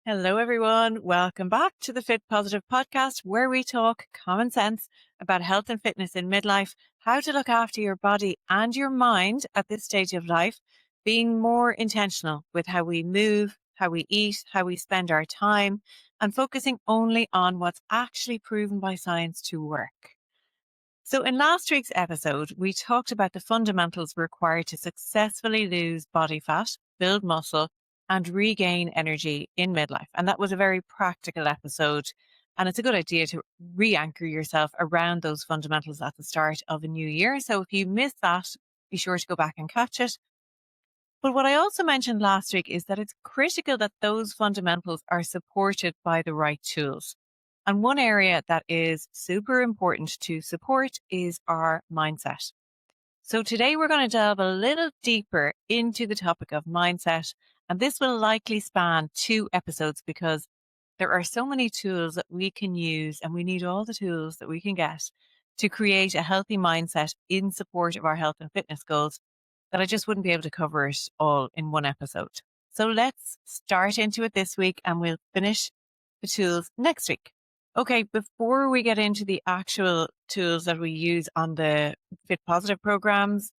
Hello, everyone. Welcome back to the Fit Positive podcast, where we talk common sense about health and fitness in midlife, how to look after your body and your mind at this stage of life, being more intentional with how we move, how we eat, how we spend our time, and focusing only on what's actually proven by science to work. So in last week's episode, we talked about the fundamentals required to successfully lose body fat, build muscle, and regain energy in midlife. And that was a very practical episode. And it's a good idea to re-anchor yourself around those fundamentals at the start of a new year. So if you missed that, be sure to go back and catch it. But what I also mentioned last week is that it's critical that those fundamentals are supported by the right tools. And one area that is super important to support is our mindset. So today we're going to delve a little deeper into the topic of mindset. And this will likely span 2 episodes because there are so many tools that we can use, and we need all the tools that we can get to create a healthy mindset in support of our health and fitness goals, that I just wouldn't be able to cover it all in one episode. So let's start into it this week, and we'll finish the tools next week. Okay, before we get into the actual tools that we use on the Fit Positive programs,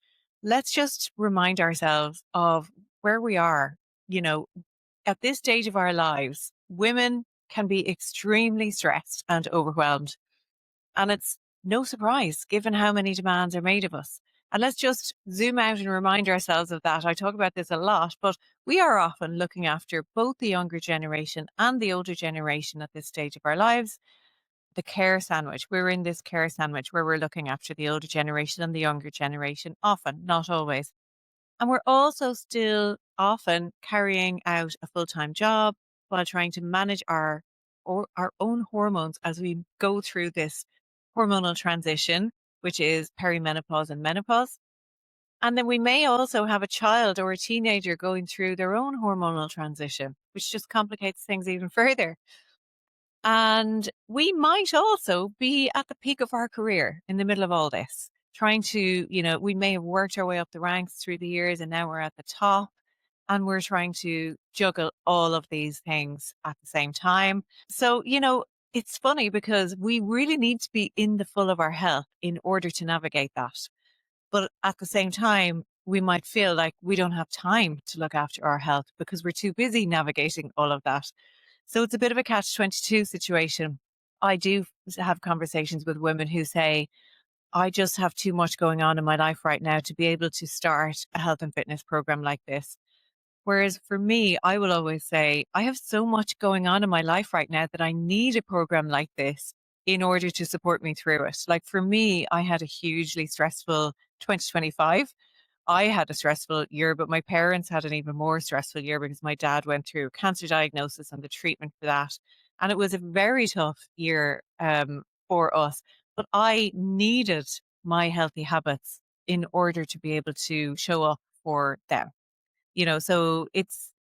let's just remind ourselves of where we are. You know, at this stage of our lives, women can be extremely stressed and overwhelmed. And it's no surprise given how many demands are made of us. And let's just zoom out and remind ourselves of that. I talk about this a lot, but we are often looking after both the younger generation and the older generation at this stage of our lives. The care sandwich. We're in this care sandwich where we're looking after the older generation and the younger generation, often, not always. And we're also still often carrying out a full-time job while trying to manage our own hormones as we go through this hormonal transition, which is perimenopause and menopause. And then we may also have a child or a teenager going through their own hormonal transition, which just complicates things even further. And we might also be at the peak of our career in the middle of all this, trying to, we may have worked our way up the ranks through the years and now we're at the top, and we're trying to juggle all of these things at the same time. So, it's funny because we really need to be in the full of our health in order to navigate that. But at the same time, we might feel like we don't have time to look after our health because we're too busy navigating all of that. So it's a bit of a catch-22 situation. I do have conversations with women who say, I just have too much going on in my life right now to be able to start a health and fitness program like this. Whereas for me, I will always say, I have so much going on in my life right now that I need a program like this in order to support me through it. Like for me, I had a hugely stressful 2025. I had a stressful year, but my parents had an even more stressful year because my dad went through cancer diagnosis and the treatment for that. And it was a very tough year for us. But I needed my healthy habits in order to be able to show up for them. So it's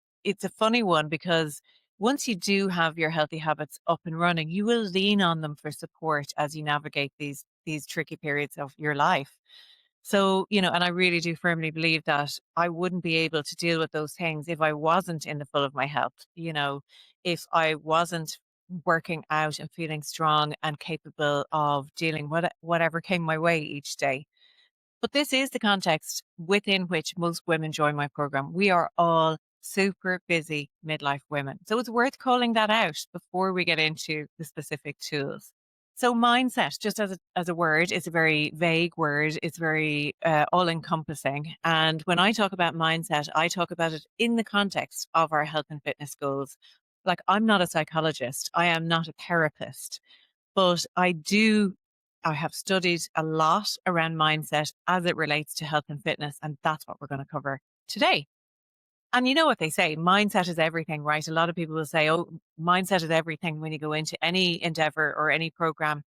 a funny one because once you do have your healthy habits up and running, you will lean on them for support as you navigate these tricky periods of your life. So, and I really do firmly believe that I wouldn't be able to deal with those things if I wasn't in the full of my health, if I wasn't working out and feeling strong and capable of dealing with whatever came my way each day. But this is the context within which most women join my program. We are all super busy midlife women. So it's worth calling that out before we get into the specific tools. So mindset, just as a word, is a very vague word. It's very all encompassing. And when I talk about mindset, I talk about it in the context of our health and fitness goals. Like, I'm not a psychologist. I am not a therapist, but I have studied a lot around mindset as it relates to health and fitness. And that's what we're going to cover today. And you know what they say, mindset is everything, right? A lot of people will say, oh, mindset is everything when you go into any endeavor or any program.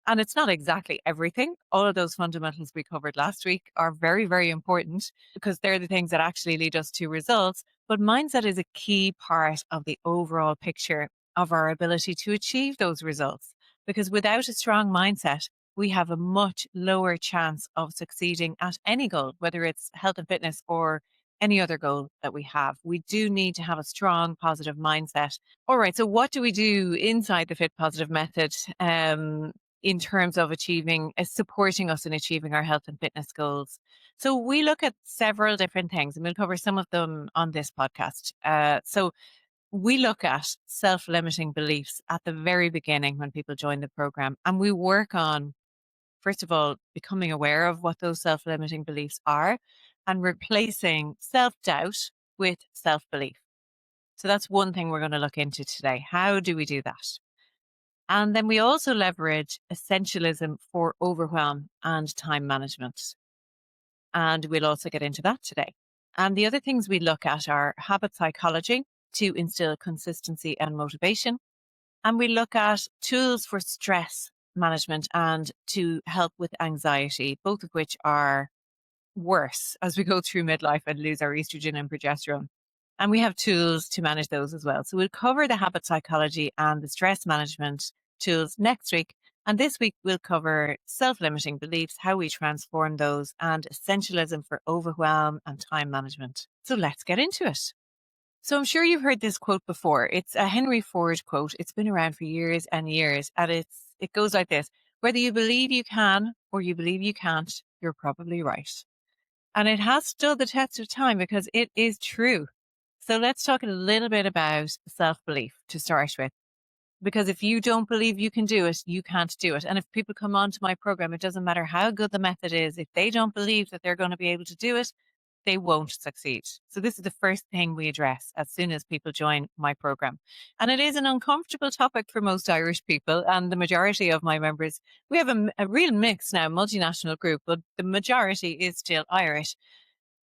And it's not exactly everything. All of those fundamentals we covered last week are very, very important because they're the things that actually lead us to results. But mindset is a key part of the overall picture of our ability to achieve those results. Because without a strong mindset, we have a much lower chance of succeeding at any goal, whether it's health and fitness or any other goal that we have. We do need to have a strong, positive mindset. All right. So what do we do inside the Fit Positive method in terms of supporting us in achieving our health and fitness goals? So we look at several different things, and we'll cover some of them on this podcast. So we look at self-limiting beliefs at the very beginning when people join the program, and we work on, first of all, becoming aware of what those self-limiting beliefs are and replacing self-doubt with self-belief. So that's one thing we're going to look into today. How do we do that? And then we also leverage essentialism for overwhelm and time management. And we'll also get into that today. And the other things we look at are habit psychology to instill consistency and motivation. And we look at tools for stress management and to help with anxiety, both of which are worse as we go through midlife and lose our estrogen and progesterone. And we have tools to manage those as well. So we'll cover the habit psychology and the stress management tools next week. And this week we'll cover self-limiting beliefs, how we transform those, and essentialism for overwhelm and time management. So let's get into it. So I'm sure you've heard this quote before. It's a Henry Ford quote. It's been around for years and years. And it goes like this: whether you believe you can or you believe you can't, you're probably right. And it has stood the test of time because it is true. So let's talk a little bit about self-belief to start with. Because if you don't believe you can do it, you can't do it. And if people come onto my program, it doesn't matter how good the method is. If they don't believe that they're going to be able to do it, they won't succeed. So this is the first thing we address as soon as people join my program. And it is an uncomfortable topic for most Irish people. And the majority of my members, we have a real mix now, multinational group, but the majority is still Irish.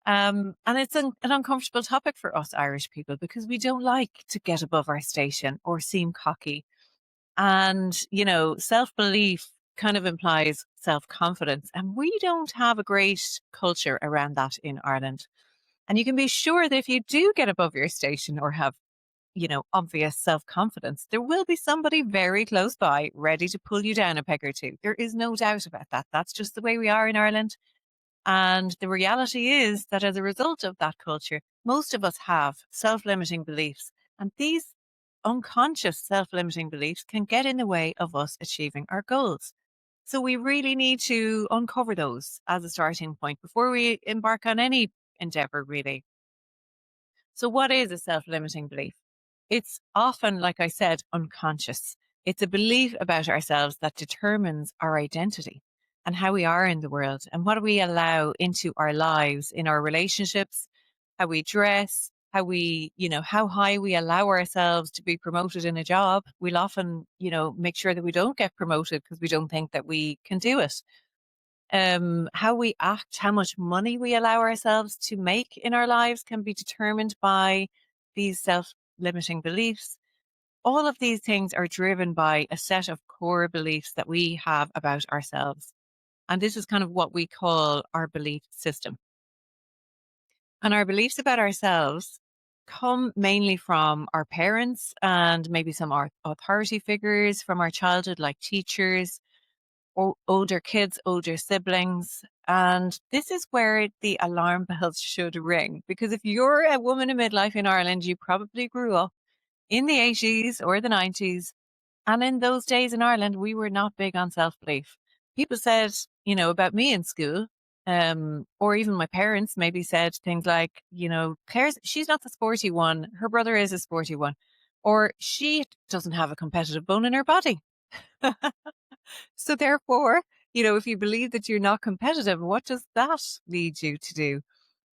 And it's an uncomfortable topic for us Irish people because we don't like to get above our station or seem cocky. And, self-belief kind of implies self-confidence. And we don't have a great culture around that in Ireland. And you can be sure that if you do get above your station or have, obvious self-confidence, there will be somebody very close by ready to pull you down a peg or two. There is no doubt about that. That's just the way we are in Ireland. And the reality is that as a result of that culture, most of us have self-limiting beliefs. And these unconscious self-limiting beliefs can get in the way of us achieving our goals. So we really need to uncover those as a starting point before we embark on any endeavor, really. So what is a self-limiting belief? It's often, like I said, unconscious. It's a belief about ourselves that determines our identity and how we are in the world and what we allow into our lives, in our relationships, how we dress, how high we allow ourselves to be promoted in a job. We'll often, make sure that we don't get promoted because we don't think that we can do it. How we act, how much money we allow ourselves to make in our lives can be determined by these self-limiting beliefs. All of these things are driven by a set of core beliefs that we have about ourselves. And this is kind of what we call our belief system. And our beliefs about ourselves come mainly from our parents and maybe some authority figures from our childhood, like teachers, older kids, older siblings. And this is where the alarm bells should ring. Because if you're a woman in midlife in Ireland, you probably grew up in the 80s or the 90s. And in those days in Ireland, we were not big on self-belief. People said, about me in school, or even my parents maybe said things like, she's not the sporty one. Her brother is a sporty one. Or she doesn't have a competitive bone in her body. So therefore, if you believe that you're not competitive, what does that lead you to do?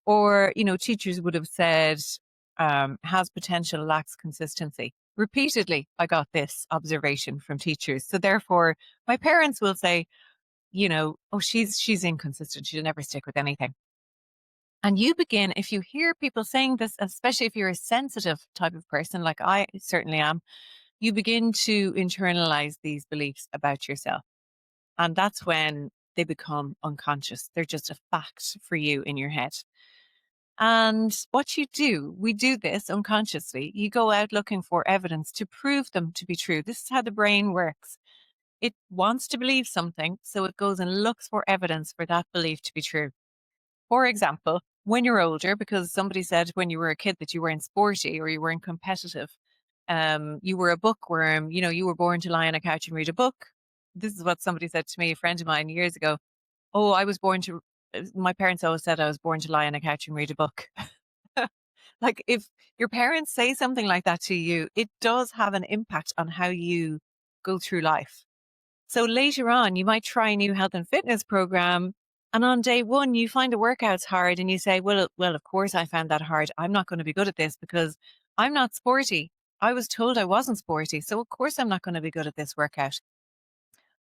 Or, teachers would have said, has potential, lacks consistency. Repeatedly, I got this observation from teachers. So therefore, my parents will say, oh, she's inconsistent. She'll never stick with anything. And you begin, if you hear people saying this, especially if you're a sensitive type of person, like I certainly am, you begin to internalize these beliefs about yourself. And that's when they become unconscious. They're just a fact for you in your head. And what you do, we do this unconsciously. You go out looking for evidence to prove them to be true. This is how the brain works. It wants to believe something, so it goes and looks for evidence for that belief to be true. For example, when you're older, because somebody said when you were a kid that you weren't sporty or you weren't competitive. You were a bookworm, you were born to lie on a couch and read a book. This is what somebody said to me, a friend of mine years ago. Oh, my parents always said I was born to lie on a couch and read a book. Like if your parents say something like that to you, it does have an impact on how you go through life. So later on, you might try a new health and fitness program. And on day one, you find the workouts hard and you say, well, of course I found that hard. I'm not going to be good at this because I'm not sporty. I was told I wasn't sporty. So of course I'm not going to be good at this workout.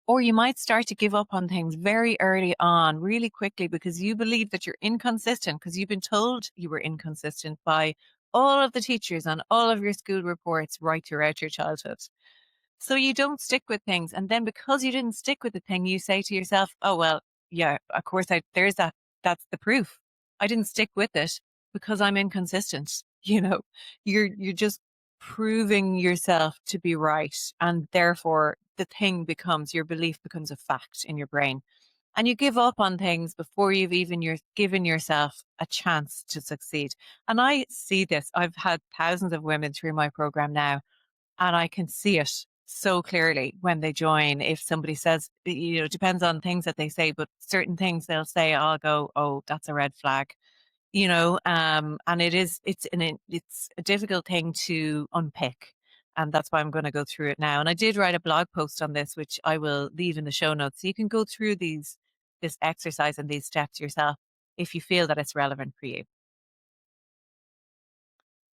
Or you might start to give up on things very early on, really quickly, because you believe that you're inconsistent, because you've been told you were inconsistent by all of the teachers on all of your school reports right throughout your childhood. So you don't stick with things. And then because you didn't stick with the thing, you say to yourself, oh, well, yeah, of course, there's that. That's the proof. I didn't stick with it because I'm inconsistent. You're just proving yourself to be right. And therefore the thing becomes, your belief becomes a fact in your brain. And you give up on things before you've even given yourself a chance to succeed. And I see this. I've had thousands of women through my program now, and I can see it so clearly when they join. If somebody says, it depends on things that they say, but certain things they'll say, I'll go, oh, that's a red flag, and it's a difficult thing to unpick. And that's why I'm going to go through it now. And I did write a blog post on this, which I will leave in the show notes. So you can go through this exercise and these steps yourself if you feel that it's relevant for you.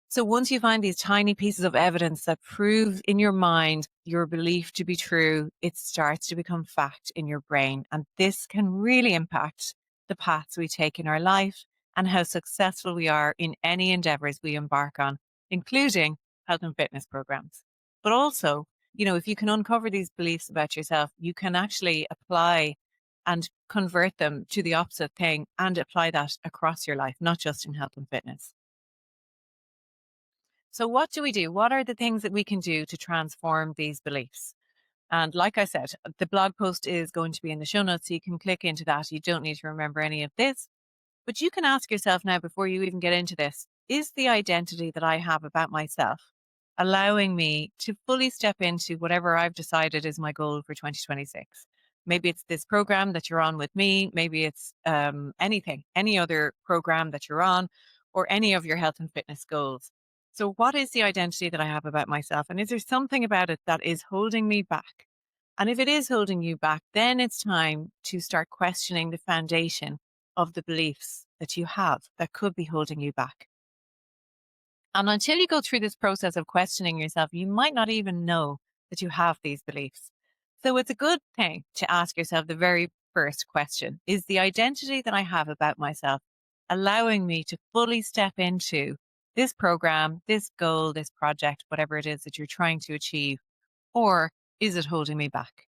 So once you find these tiny pieces of evidence that prove in your mind your belief to be true, it starts to become fact in your brain. And this can really impact the paths we take in our life and how successful we are in any endeavors we embark on, including health and fitness programs. But also, if you can uncover these beliefs about yourself, you can actually apply and convert them to the opposite thing and apply that across your life, not just in health and fitness. So what do we do? What are the things that we can do to transform these beliefs? And like I said, the blog post is going to be in the show notes, so you can click into that. You don't need to remember any of this, but you can ask yourself now, before you even get into this, is the identity that I have about myself allowing me to fully step into whatever I've decided is my goal for 2026? Maybe it's this program that you're on with me. Maybe it's any other program that you're on, or any of your health and fitness goals. So what is the identity that I have about myself? And is there something about it that is holding me back? And if it is holding you back, then it's time to start questioning the foundation of the beliefs that you have that could be holding you back. And until you go through this process of questioning yourself, you might not even know that you have these beliefs. So it's a good thing to ask yourself the very first question: is the identity that I have about myself allowing me to fully step into this program, this goal, this project, whatever it is that you're trying to achieve, or is it holding me back?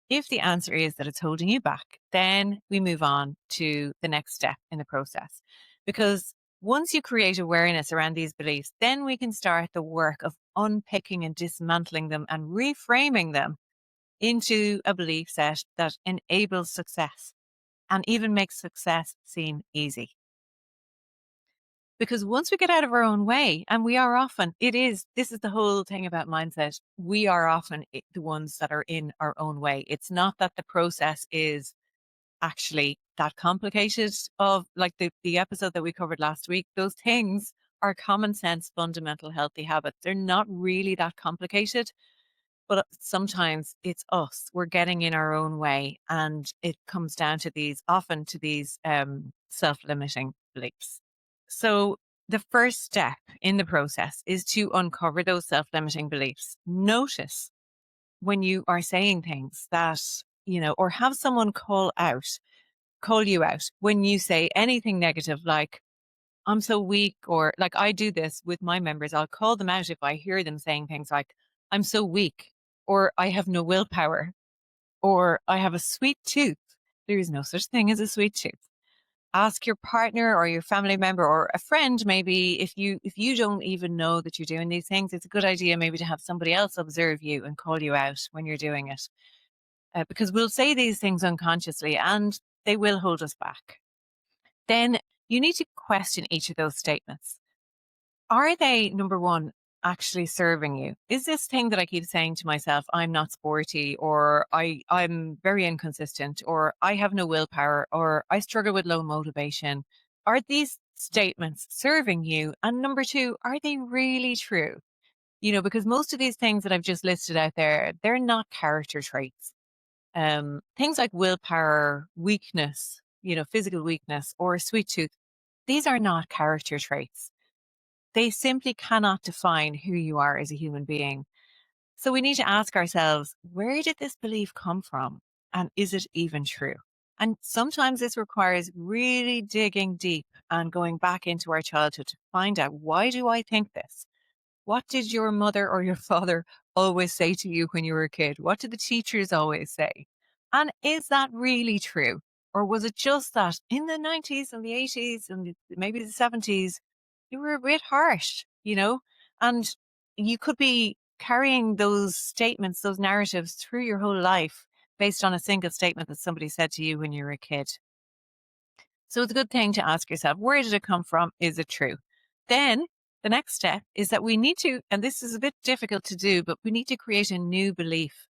If the answer is that it's holding you back, then we move on to the next step in the process. Because once you create awareness around these beliefs, then we can start the work of unpicking and dismantling them and reframing them into a belief set that enables success and even makes success seem easy. Because once we get out of our own way, and we are often, this is the whole thing about mindset. We are often the ones that are in our own way. It's not that the process is actually that complicated. Of like the episode that we covered last week, those things are common sense, fundamental, healthy habits. They're not really that complicated, but sometimes it's us. We're getting in our own way, and it comes down to these self-limiting beliefs. So the first step in the process is to uncover those self-limiting beliefs. Notice when you are saying things that, or have someone call you out when you say anything negative, like, I'm so weak, or like I do this with my members. I'll call them out if I hear them saying things like, I'm so weak, or I have no willpower, or I have a sweet tooth. There is no such thing as a sweet tooth. Ask your partner or your family member or a friend, maybe if you don't even know that you're doing these things, it's a good idea maybe to have somebody else observe you and call you out when you're doing it. Because we'll say these things unconsciously and they will hold us back. Then you need to question each of those statements. Are they, number one, actually serving you? Is this thing that I keep saying to myself, I'm not sporty, or I'm very inconsistent, or I have no willpower, or I struggle with low motivation? Are these statements serving you? And number two, are they really true? Because most of these things that I've just listed out there, they're not character traits. Things like willpower, weakness, physical weakness, or a sweet tooth, these are not character traits. They simply cannot define who you are as a human being. So we need to ask ourselves, where did this belief come from? And is it even true? And sometimes this requires really digging deep and going back into our childhood to find out, why do I think this? What did your mother or your father always say to you when you were a kid? What did the teachers always say? And is that really true? Or was it just that in the 90s and the 80s and maybe the 70s, you were a bit harsh, And you could be carrying those statements, those narratives through your whole life based on a single statement that somebody said to you when you were a kid. So it's a good thing to ask yourself, where did it come from? Is it true? Then the next step is that we need to, and this is a bit difficult to do, but we need to create a new belief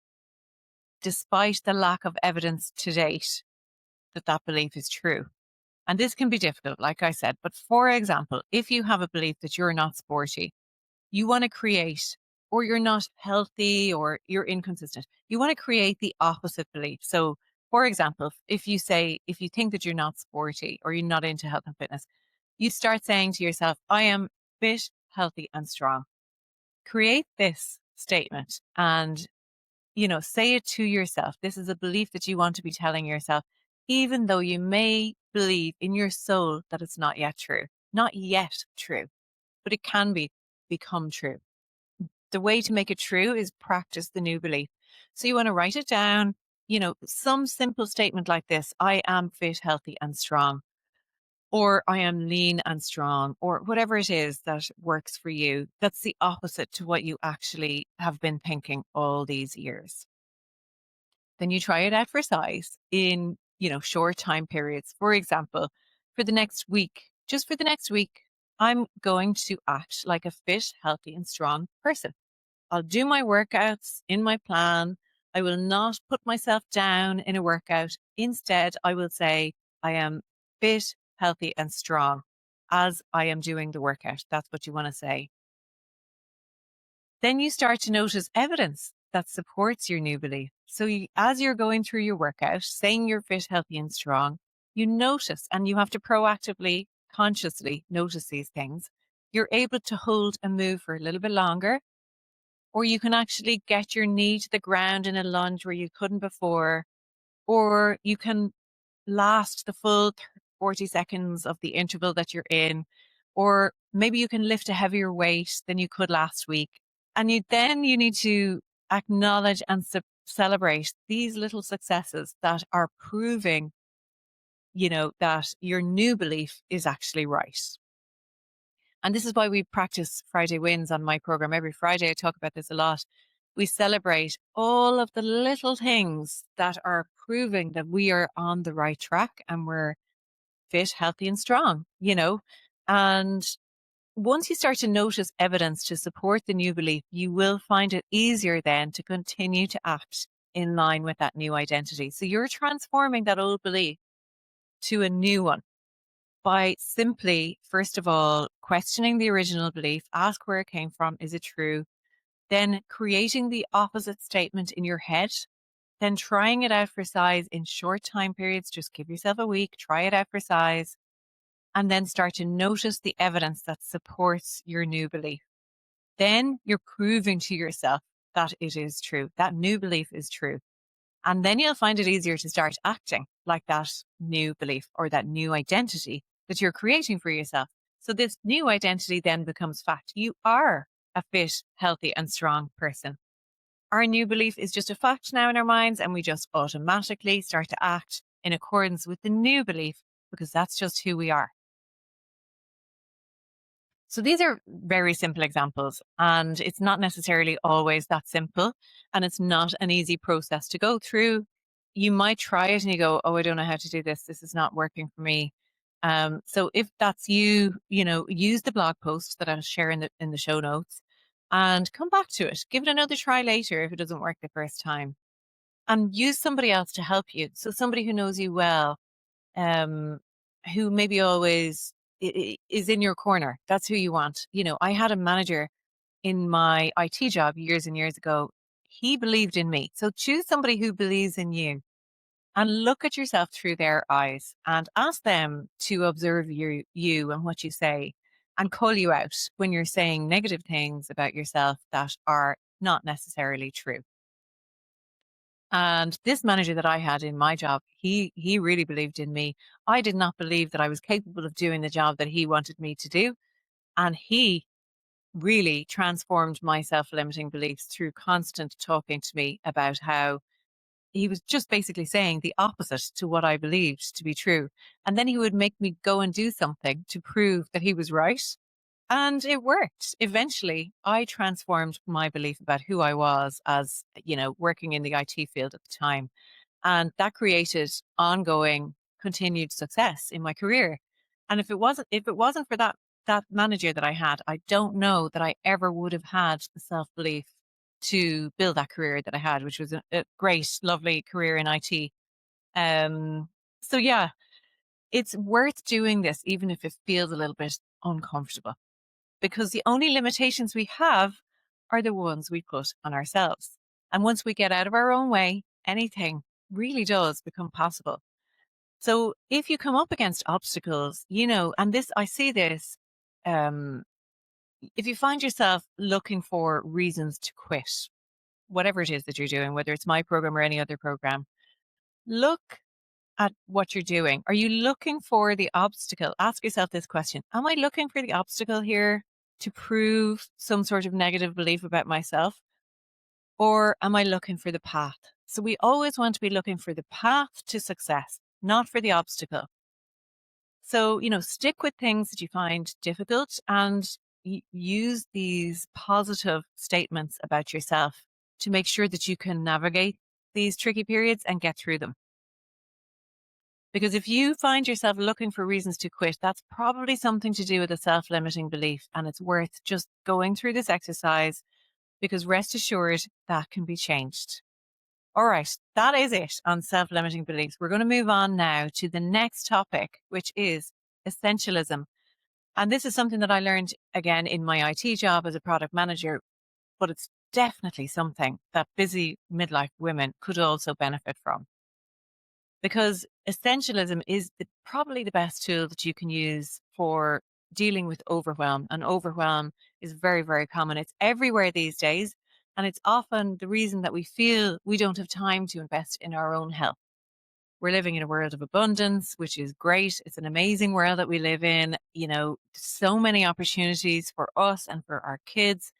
despite the lack of evidence to date that that belief is true. And this can be difficult, like I said. But for example, if you have a belief that you're not sporty, you want to create, or you're not healthy, or you're inconsistent, you want to create the opposite belief. So, for example, if you think that you're not sporty or you're not into health and fitness, you start saying to yourself, I am fit, healthy, and strong. Create this statement and, say it to yourself. This is a belief that you want to be telling yourself, even though you may believe in your soul that it's not yet true, but it can become true. The way to make it true is practice the new belief. So you want to write it down, some simple statement like this: I am fit, healthy, and strong, or I am lean and strong, or whatever it is that works for you. That's the opposite to what you actually have been thinking all these years. Then you try it out for size in, short time periods. For example, for the next week, just for the next week, I'm going to act like a fit, healthy, and strong person. I'll do my workouts in my plan. I will not put myself down in a workout. Instead, I will say I am fit, healthy, and strong as I am doing the workout. That's what you want to say. Then you start to notice evidence that supports your new belief. So as you're going through your workout, saying you're fit, healthy, and strong, you notice, and you have to proactively, consciously notice these things. You're able to hold and move for a little bit longer, or you can actually get your knee to the ground in a lunge where you couldn't before, or you can last the full 40 seconds of the interval that you're in, or maybe you can lift a heavier weight than you could last week. And you need to acknowledge and celebrate these little successes that are proving, that your new belief is actually right. And this is why we practice Friday wins on my program. Every Friday, I talk about this a lot. We celebrate all of the little things that are proving that we are on the right track and we're fit, healthy, and strong, And once you start to notice evidence to support the new belief, you will find it easier then to continue to act in line with that new identity. So you're transforming that old belief to a new one by simply, first of all, questioning the original belief, ask where it came from, is it true? Then creating the opposite statement in your head, then trying it out for size in short time periods. Just give yourself a week, try it out for size, and then start to notice the evidence that supports your new belief. Then you're proving to yourself that it is true, that new belief is true. And then you'll find it easier to start acting like that new belief or that new identity that you're creating for yourself. So this new identity then becomes fact. You are a fit, healthy, and strong person. Our new belief is just a fact now in our minds, and we just automatically start to act in accordance with the new belief because that's just who we are. So these are very simple examples, and it's not necessarily always that simple, and it's not an easy process to go through. You might try it and you go, oh, I don't know how to do this. This is not working for me. So if that's you, use the blog post that I'll share in the show notes and come back to it. Give it another try later if it doesn't work the first time. And use somebody else to help you. So somebody who knows you well, um, who maybe always is in your corner. That's who you want. I had a manager in my IT job years and years ago. He believed in me. So choose somebody who believes in you and look at yourself through their eyes and ask them to observe you and what you say and call you out when you're saying negative things about yourself that are not necessarily true. And this manager that I had in my job, he really believed in me. I did not believe that I was capable of doing the job that he wanted me to do. And he really transformed my self-limiting beliefs through constant talking to me about how he was just basically saying the opposite to what I believed to be true. And then he would make me go and do something to prove that he was right. And it worked. Eventually, I transformed my belief about who I was as, working in the IT field at the time. And that created ongoing, continued success in my career. And if it wasn't for that manager that I had, I don't know that I ever would have had the self-belief to build that career that I had, which was a great, lovely career in IT. Um, so yeah, it's worth doing this, even if it feels a little bit uncomfortable, because the only limitations we have are the ones we put on ourselves. And once we get out of our own way, anything really does become possible. So if you come up against obstacles, and I see this, um, if you find yourself looking for reasons to quit, whatever it is that you're doing, whether it's my program or any other program, look at what you're doing. Are you looking for the obstacle? Ask yourself this question. Am I looking for the obstacle here to prove some sort of negative belief about myself? Or am I looking for the path? So we always want to be looking for the path to success, not for the obstacle. So, stick with things that you find difficult and use these positive statements about yourself to make sure that you can navigate these tricky periods and get through them. Because if you find yourself looking for reasons to quit, that's probably something to do with a self-limiting belief. And it's worth just going through this exercise, because rest assured that can be changed. All right, that is it on self-limiting beliefs. We're going to move on now to the next topic, which is essentialism. And this is something that I learned again in my IT job as a product manager, but it's definitely something that busy midlife women could also benefit from. Because essentialism is probably the best tool that you can use for dealing with overwhelm. And overwhelm is very, very common. It's everywhere these days. And it's often the reason that we feel we don't have time to invest in our own health. We're living in a world of abundance, which is great. It's an amazing world that we live in. So many opportunities for us and for our kids.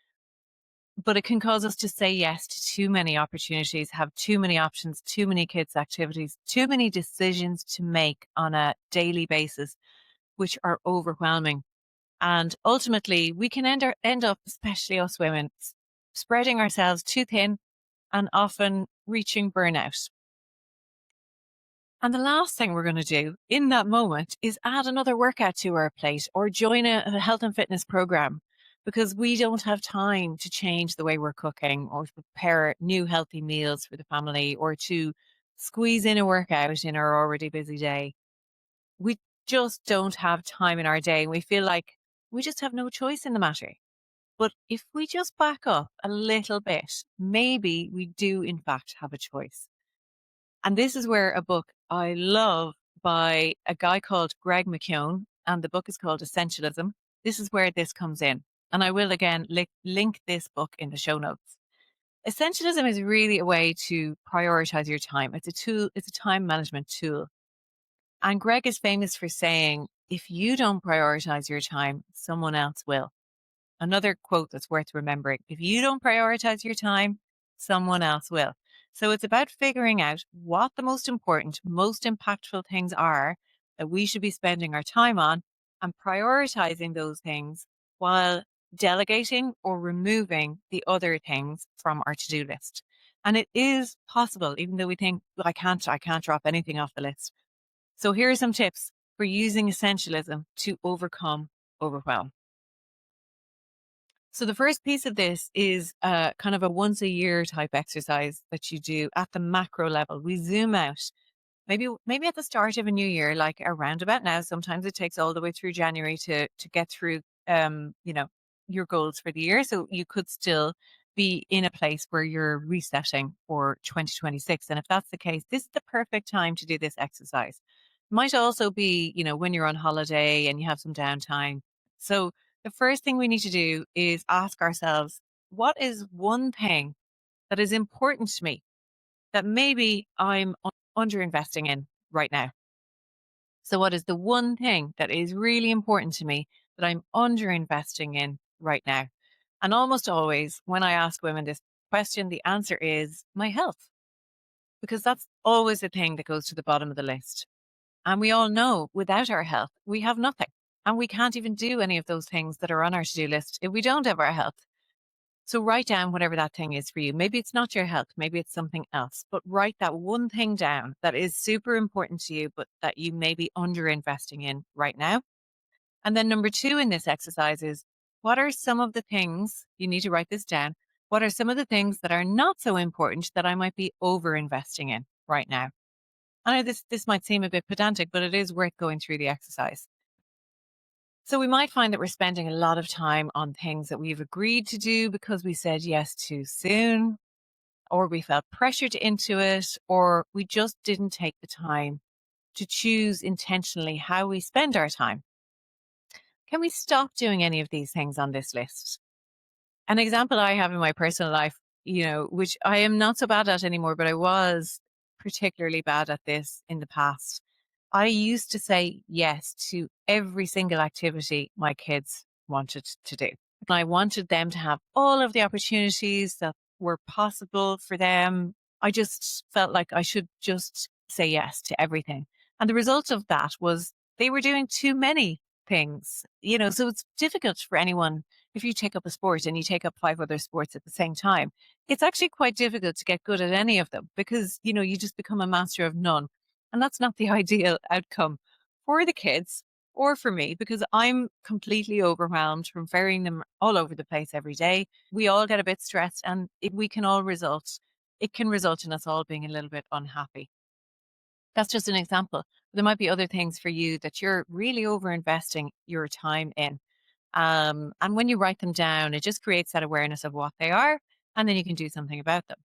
But it can cause us to say yes to too many opportunities, have too many options, too many kids' activities, too many decisions to make on a daily basis, which are overwhelming. And ultimately, we can end up, especially us women, spreading ourselves too thin and often reaching burnout. And the last thing we're going to do in that moment is add another workout to our plate or join a health and fitness program, because we don't have time to change the way we're cooking or to prepare new healthy meals for the family or to squeeze in a workout in our already busy day. We just don't have time in our day. We feel like we just have no choice in the matter. But if we just back up a little bit, maybe we do in fact have a choice. And this is where a book I love by a guy called McKeown, and the book is called Essentialism. This is where this comes in. And I will again link this book in the show notes. Essentialism is really a way to prioritize your time. It's a tool, it's a time management tool. And Greg is famous for saying, if you don't prioritize your time, someone else will. Another quote that's worth remembering: if you don't prioritize your time, someone else will. So it's about figuring out what the most important, most impactful things are that we should be spending our time on, and prioritizing those things while delegating or removing the other things from our to-do list. And it is possible, even though we think, well, I can't drop anything off the list. So here are some tips. for using essentialism to overcome overwhelm. So the first piece of this is kind of a once a year type exercise that you do at the macro level. We zoom out. Maybe at the start of a new year, like around about now. Sometimes it takes all the way through January to get through you know, your goals for the year. So you could still be in a place where you're resetting for 2026. And if that's the case, this is the perfect time to do this exercise. Might also be, when you're on holiday and you have some downtime. So the first thing we need to do is ask ourselves, what is one thing that is important to me that maybe I'm underinvesting in right now? So, what is the one thing that is really important to me that I'm underinvesting in right now? And almost always, when I ask women this question, the answer is my health, because that's always the thing that goes to the bottom of the list. And we all know without our health, we have nothing. And we can't even do any of those things that are on our to do list if we don't have our health. So write down whatever that thing is for you. Maybe it's not your health, maybe it's something else, but write that one thing down that is super important to you, but that you may be under investing in right now. And then number two in this exercise is, what are some of the things, you need to write this down, what are some of the things that are not so important that I might be over investing in right now? I know this might seem a bit pedantic, but it is worth going through the exercise. So we might find that we're spending a lot of time on things that we've agreed to do because we said yes too soon, or we felt pressured into it, or we just didn't take the time to choose intentionally how we spend our time. Can we stop doing any of these things on this list? An example I have in my personal life, which I am not so bad at anymore, but I was particularly bad at this in the past. I used to say yes to every single activity my kids wanted to do. I wanted them to have all of the opportunities that were possible for them. I just felt like I should just say yes to everything. And the result of that was they were doing too many things, so it's difficult for anyone. If you take up a sport and you take up 5 other sports at the same time, it's actually quite difficult to get good at any of them because, you just become a master of none. And that's not the ideal outcome for the kids or for me, because I'm completely overwhelmed from ferrying them all over the place every day. We all get a bit stressed, and it can result in us all being a little bit unhappy. That's just an example. There might be other things for you that you're really over investing your time in. And when you write them down, it just creates that awareness of what they are, and then you can do something about them.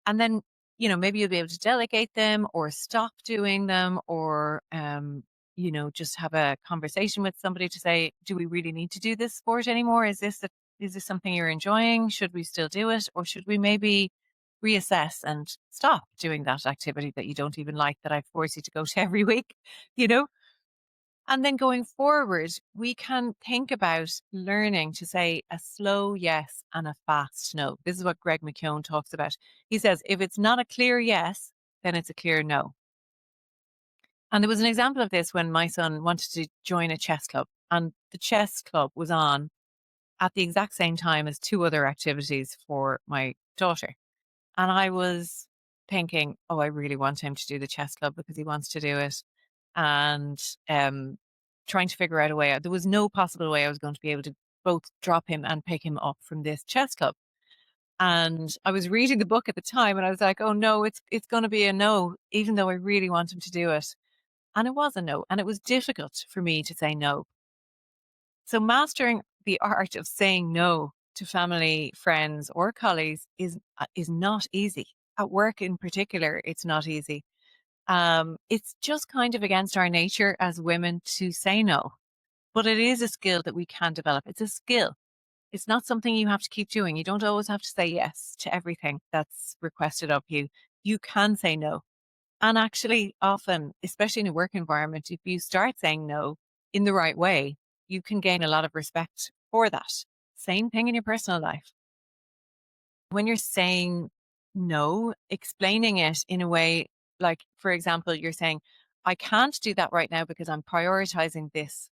And then, maybe you'll be able to delegate them or stop doing them, or, just have a conversation with somebody to say, do we really need to do this sport anymore? Is this something you're enjoying? Should we still do it? Or should we maybe reassess and stop doing that activity that you don't even like, that I force you to go to every week, you know? And then going forward, we can think about learning to say a slow yes and a fast no. This is what Greg McKeown talks about. He says, if it's not a clear yes, then it's a clear no. And there was an example of this when my son wanted to join a chess club, and the chess club was on at the exact same time as 2 other activities for my daughter. And I was thinking, oh, I really want him to do the chess club because he wants to do it. And trying to figure out a way out. There was no possible way I was going to be able to both drop him and pick him up from this chess club. And I was reading the book at the time, and I was like, oh no, it's going to be a no, even though I really want him to do it. And it was a no. And it was difficult for me to say no. So mastering the art of saying no to family, friends, or colleagues is not easy. At work in particular, it's not easy. It's just kind of against our nature as women to say no, but it is a skill that we can develop. It's a skill. It's not something you have to keep doing. You don't always have to say yes to everything that's requested of you. You can say no. And actually, often, especially in a work environment, if you start saying no in the right way, you can gain a lot of respect for that. Same thing in your personal life. When you're saying no, explaining it in a way, like, for example, you're saying, I can't do that right now because I'm prioritizing this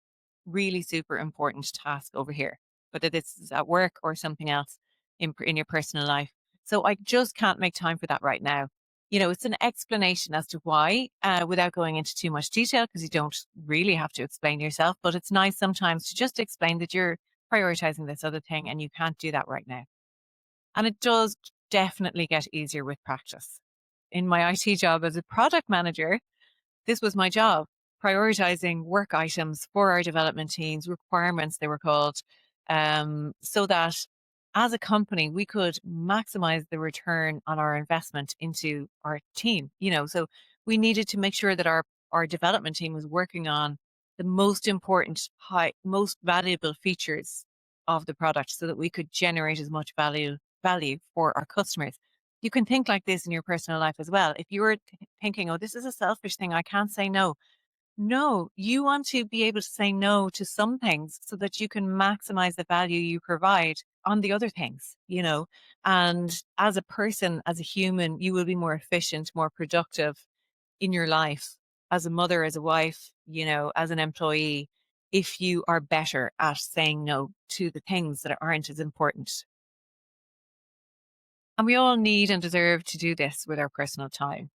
really super important task over here, whether this is at work or something else in your personal life. So I just can't make time for that right now. It's an explanation as to why, without going into too much detail, because you don't really have to explain yourself. But it's nice sometimes to just explain that you're prioritizing this other thing and you can't do that right now. And it does definitely get easier with practice. In my IT job as a product manager, this was my job, prioritizing work items for our development teams, requirements they were called, so that as a company, we could maximize the return on our investment into our team. So we needed to make sure that our development team was working on the most important, most valuable features of the product so that we could generate as much value for our customers. You can think like this in your personal life as well. If you were thinking, oh, this is a selfish thing, I can't say no. No, you want to be able to say no to some things so that you can maximize the value you provide on the other things. And as a person, as a human, you will be more efficient, more productive in your life as a mother, as a wife, as an employee, if you are better at saying no to the things that aren't as important. And we all need and deserve to do this with our personal time.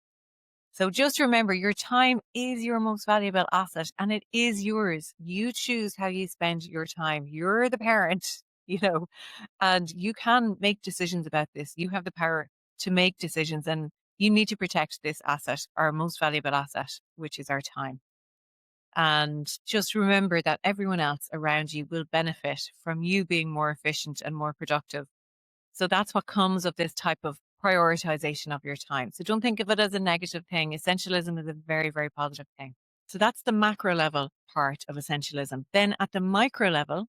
So just remember, your time is your most valuable asset and it is yours. You choose how you spend your time. You're the parent, you know, and you can make decisions about this. You have the power to make decisions and you need to protect this asset, our most valuable asset, which is our time. And just remember that everyone else around you will benefit from you being more efficient and more productive. So that's what comes of this type of prioritization of your time. So don't think of it as a negative thing. Essentialism is a very, very positive thing. So that's the macro level part of essentialism. Then at the micro level,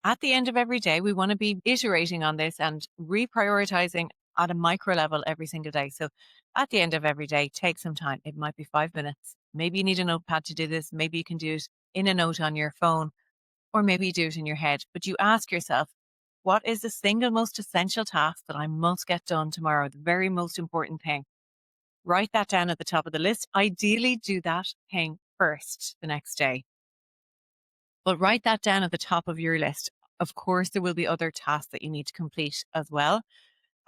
at the end of every day, we want to be iterating on this and reprioritizing at a micro level every single day. So at the end of every day, take some time. It might be 5 minutes. Maybe you need a notepad to do this. Maybe you can do it in a note on your phone, or maybe you do it in your head. But you ask yourself, what is the single most essential task that I must get done tomorrow? The very most important thing. Write that down at the top of the list. Ideally, do that thing first the next day. But write that down at the top of your list. Of course, there will be other tasks that you need to complete as well.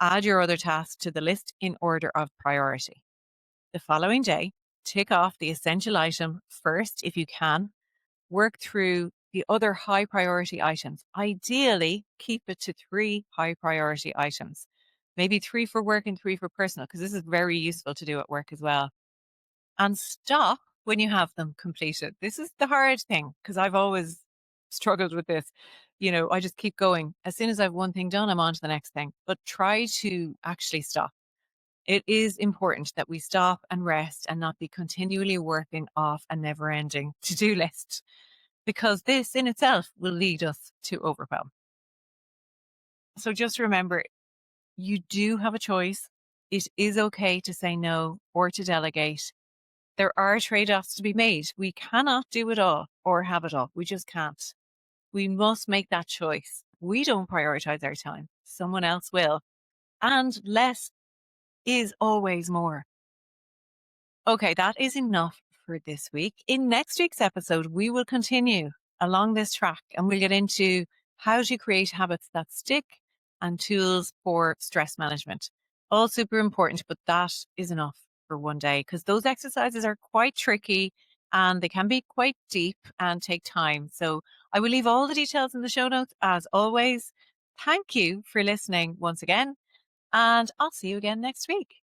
Add your other tasks to the list in order of priority. The following day, tick off the essential item first if you can. Work through the other high priority items. Ideally, keep it to 3 high priority items. Maybe 3 for work and 3 for personal, because this is very useful to do at work as well. And stop when you have them completed. This is the hard thing because I've always struggled with this. I just keep going. As soon as I have one thing done, I'm on to the next thing. But try to actually stop. It is important that we stop and rest and not be continually working off a never ending to do list, because this in itself will lead us to overwhelm. So just remember, you do have a choice. It is okay to say no or to delegate. There are trade-offs to be made. We cannot do it all or have it all. We just can't. We must make that choice. We don't prioritize our time. Someone else will. And less is always more. Okay, that is enough for this week. In next week's episode, we will continue along this track and we'll get into how to create habits that stick and tools for stress management. All super important, but that is enough for one day because those exercises are quite tricky and they can be quite deep and take time. So I will leave all the details in the show notes as always. Thank you for listening once again, and I'll see you again next week.